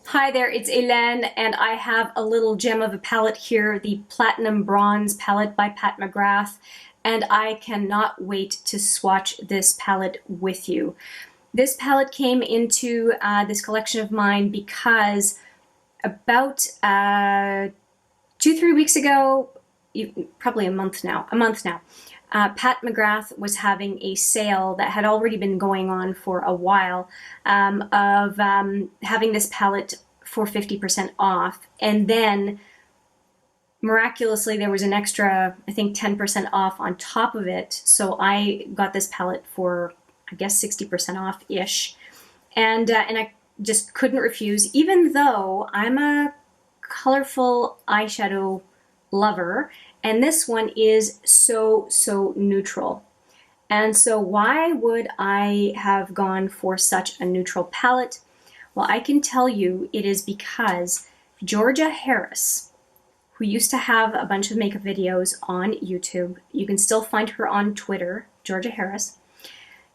Hi there, it's Hélène, and I have a little gem of a palette here, the Platinum Bronze palette by Pat McGrath, and I cannot wait to swatch this palette with you. This palette came into this collection of mine because about 2-3 weeks ago, probably a month now, Pat McGrath was having a sale that had already been going on for a while of having this palette for 50% off. And then miraculously there was an extra, I think 10% off on top of it. So I got this palette for, I guess, 60% off-ish. And I just couldn't refuse, even though I'm a colorful eyeshadow lover. And this one is so neutral. And so why would I have gone for such a neutral palette? Well, I can tell you it is because Georgia Harris, who used to have a bunch of makeup videos on YouTube, you can still find her on Twitter, Georgia Harris,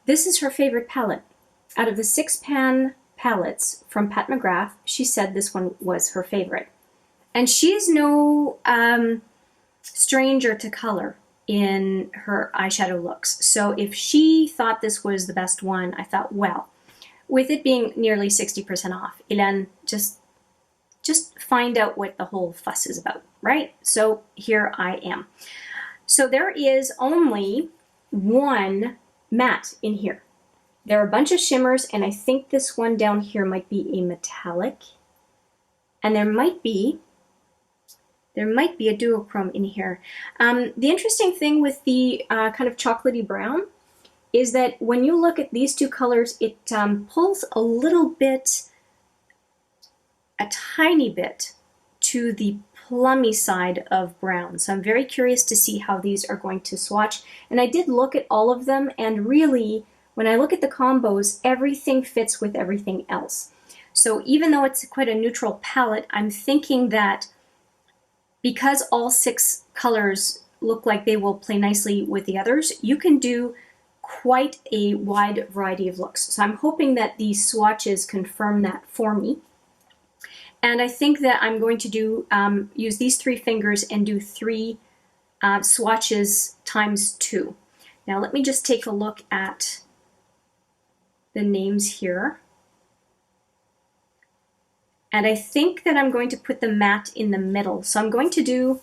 this is her favorite palette. Out of the 6-pan palettes from Pat McGrath, she said this one was her favorite. And she's no stranger to color in her eyeshadow looks. So if she thought this was the best one, I thought, well, with it being nearly 60% off, Hélène, just find out what the whole fuss is about, right? So here I am. So there is only one matte in here. There are a bunch of shimmers, and I think this one down here might be a metallic. And there might be a duochrome in here. The interesting thing with the kind of chocolatey brown is that when you look at these two colors, it pulls a little bit, a tiny bit, to the plummy side of brown. So I'm very curious to see how these are going to swatch. And I did look at all of them, and really, when I look at the combos, everything fits with everything else. So even though it's quite a neutral palette, I'm thinking that because all 6 colors look like they will play nicely with the others, you can do quite a wide variety of looks. So I'm hoping that these swatches confirm that for me. And I think that I'm going to do use these 3 fingers and do 3 swatches times 2. Now let me just take a look at the names here. And I think that I'm going to put the matte in the middle. So I'm going to do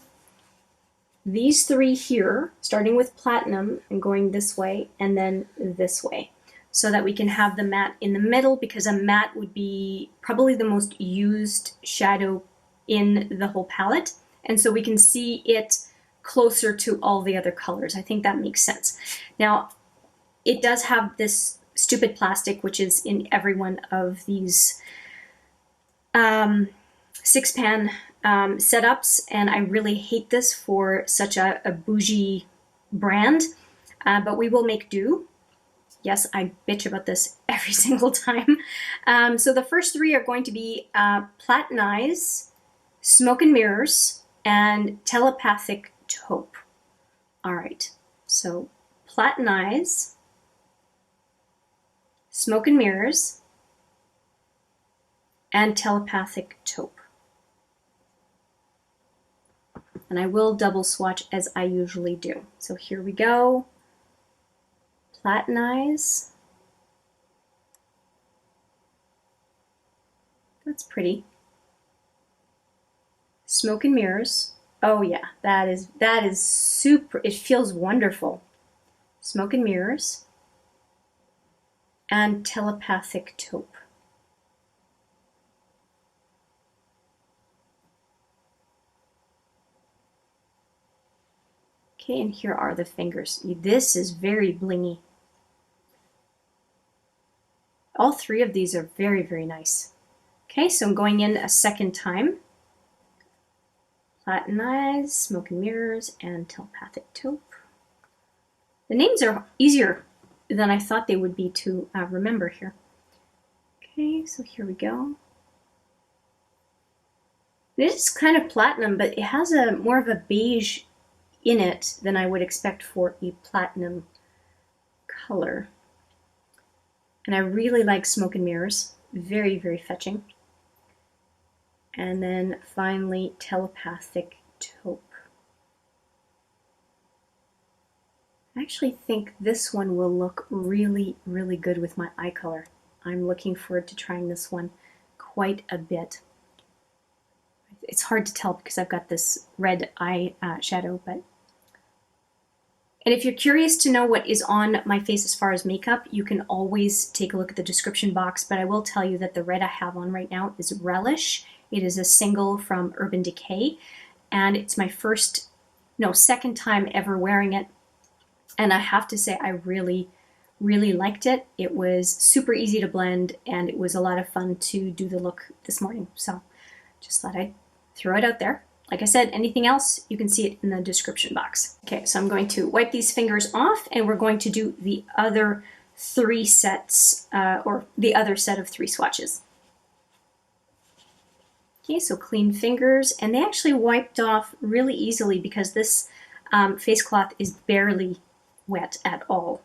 these 3 here, starting with platinum and going this way and then this way, so that we can have the matte in the middle, because a matte would be probably the most used shadow in the whole palette. And so we can see it closer to all the other colors. I think that makes sense. Now, it does have this stupid plastic, which is in every one of these 6-pan setups, and I really hate this for such a bougie brand, but we will make do. Yes, I bitch about this every single time. So the first 3 are going to be Platinize, Smoke and Mirrors, and Telepathic Taupe. All right, so Platinize, Smoke and Mirrors, and Telepathic Taupe. And I will double swatch as I usually do. So here we go. Platinize. That's pretty. Smoke and Mirrors. Oh yeah, that is super, it feels wonderful. Smoke and Mirrors. And Telepathic Taupe. Okay, and here are the fingers. This is very blingy. All 3 of these are very nice. Okay, so I'm going in a second time. Platinize, Smoke and Mirrors, and Telepathic Taupe. The names are easier than I thought they would be to remember here. Okay, so here we go. It is kind of platinum, but it has a more of a beige in it than I would expect for a platinum color. And I really like Smoke and Mirrors. Very, very fetching. And then finally, Telepathic Taupe. I actually think this one will look really, really good with my eye color. I'm looking forward to trying this one quite a bit. It's hard to tell because I've got this red eye shadow, but... And if you're curious to know what is on my face as far as makeup, you can always take a look at the description box, but I will tell you that the red I have on right now is Relish. It is a single from Urban Decay, and it's my second time ever wearing it. And I have to say, I really, really liked it. It was super easy to blend, and it was a lot of fun to do the look this morning. So just thought I'd throw it out there. Like I said, anything else, you can see it in the description box. Okay, so I'm going to wipe these fingers off, and we're going to do the other 3 sets, or the other set of 3 swatches. Okay, so clean fingers, and they actually wiped off really easily because this face cloth is barely wet at all.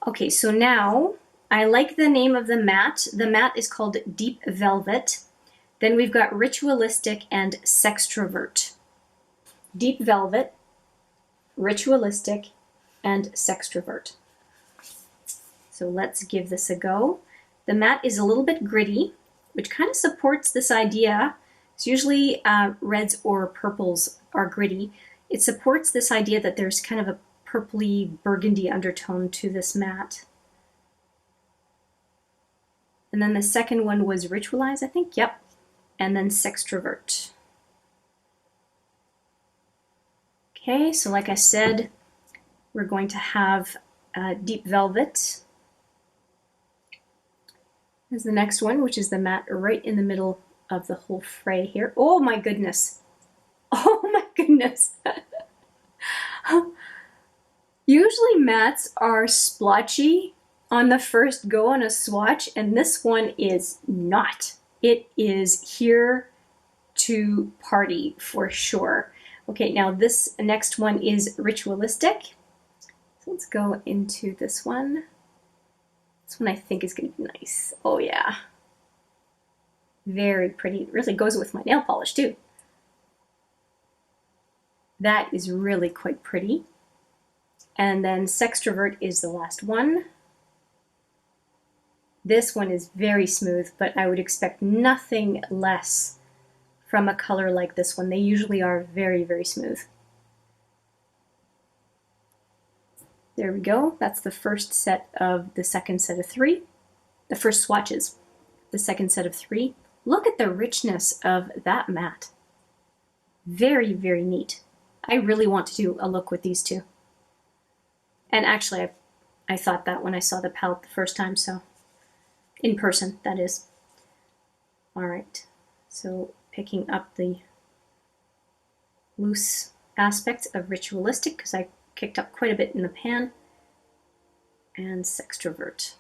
Okay, so now I like the name of the matte. The matte is called Deep Velvet. Then we've got Ritualistic and Sextrovert. Deep Velvet, Ritualistic, and Sextrovert. So let's give this a go. The matte is a little bit gritty, which kind of supports this idea. It's usually reds or purples are gritty. It supports this idea that there's kind of a purpley burgundy undertone to this matte. And then the second one was Ritualize, I think. Yep. And then Sextrovert. Okay, so like I said, we're going to have Deep Velvet as the next one, which is the matte right in the middle of the whole fray here. Oh my goodness. Oh my goodness. Usually mattes are splotchy on the first go on a swatch, and this one is not. It is here to party for sure. Okay, now this next one is Ritualistic. So let's go into this one. This one I think is going to be nice. Oh yeah. Very pretty. It really goes with my nail polish too. That is really quite pretty. And then Sextrovert is the last one. This one is very smooth, but I would expect nothing less from a color like this one. They usually are very, very smooth. There we go. That's the first set of the second set of 3. The first swatches, the second set of 3. Look at the richness of that matte. Very, very neat. I really want to do a look with these two. And actually, I thought that when I saw the palette the first time, so in person, that is. All right, so picking up the loose aspects of Ritualistic, because I kicked up quite a bit in the pan, and Sextrovert.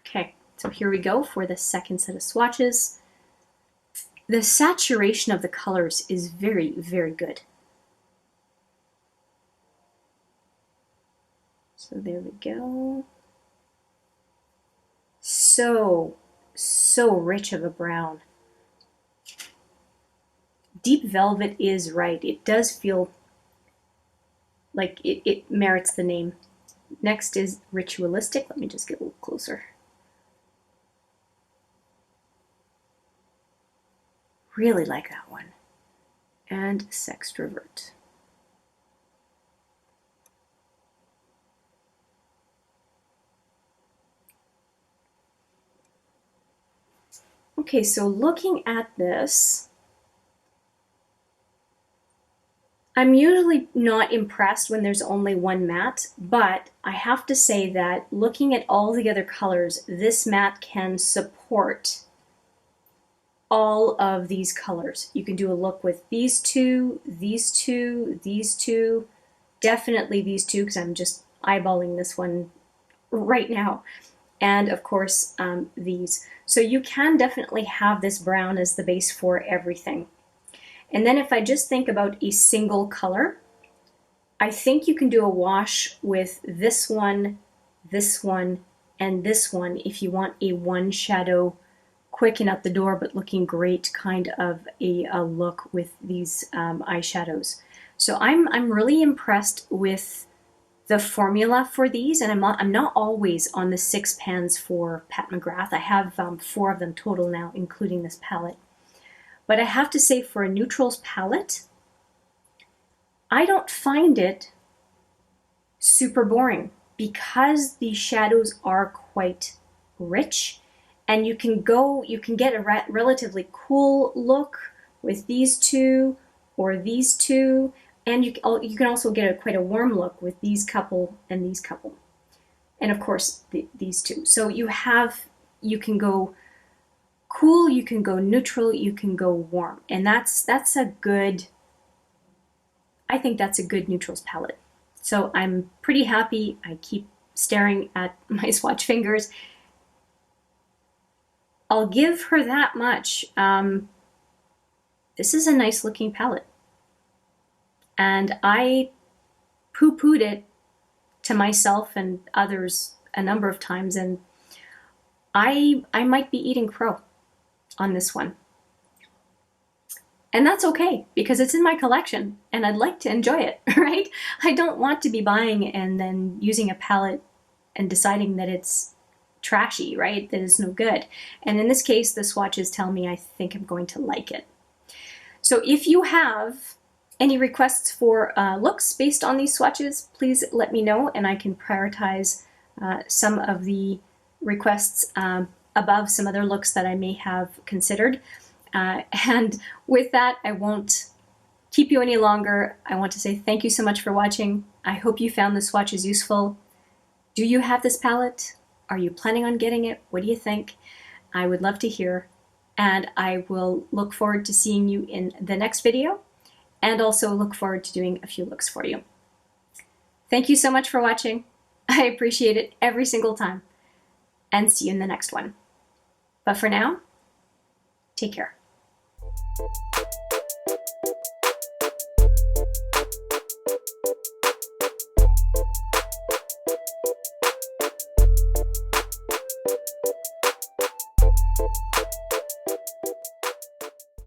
Okay, so here we go for the second set of swatches. The saturation of the colors is very, very good. So there we go. So rich of a brown. Deep Velvet is right. It does feel like it merits the name. Next is Ritualistic. Let me just get a little closer. Really like that one. And Sextrovert. Okay, so looking at this, I'm usually not impressed when there's only one matte, but I have to say that looking at all the other colors, this matte can support all of these colors. You can do a look with these two, these two, these two, definitely these two, because I'm just eyeballing this one right now. And of course, these. So you can definitely have this brown as the base for everything. And then if I just think about a single color, I think you can do a wash with this one this one, and this one if you want a one shadow, quick and out the door, but looking great kind of a look with these eyeshadows. So I'm really impressed with the formula for these, and I'm not always on the 6 pans for Pat McGrath. I have 4 of them total now, including this palette. But I have to say, for a neutrals palette, I don't find it super boring because the shadows are quite rich, and you can get a relatively cool look with these two or these two, and you can also get quite a warm look with these couple and these couple, and of course these two. So you can go cool, you can go neutral, you can go warm, and that's a good. I think that's a good neutrals palette. So I'm pretty happy. I keep staring at my swatch fingers. I'll give her that much. This is a nice looking palette. And I poo-pooed it to myself and others a number of times, and I might be eating crow on this one. And that's okay, because it's in my collection and I'd like to enjoy it, right? I don't want to be buying and then using a palette and deciding that it's trashy, right? That it's no good. And in this case, the swatches tell me I think I'm going to like it. So if you have any requests for looks based on these swatches, please let me know, and I can prioritize some of the requests above some other looks that I may have considered. And with that, I won't keep you any longer. I want to say thank you so much for watching. I hope you found the swatches useful. Do you have this palette? Are you planning on getting it? What do you think? I would love to hear, and I will look forward to seeing you in the next video, and also look forward to doing a few looks for you. Thank you so much for watching. I appreciate it every single time, and see you in the next one. But for now, take care.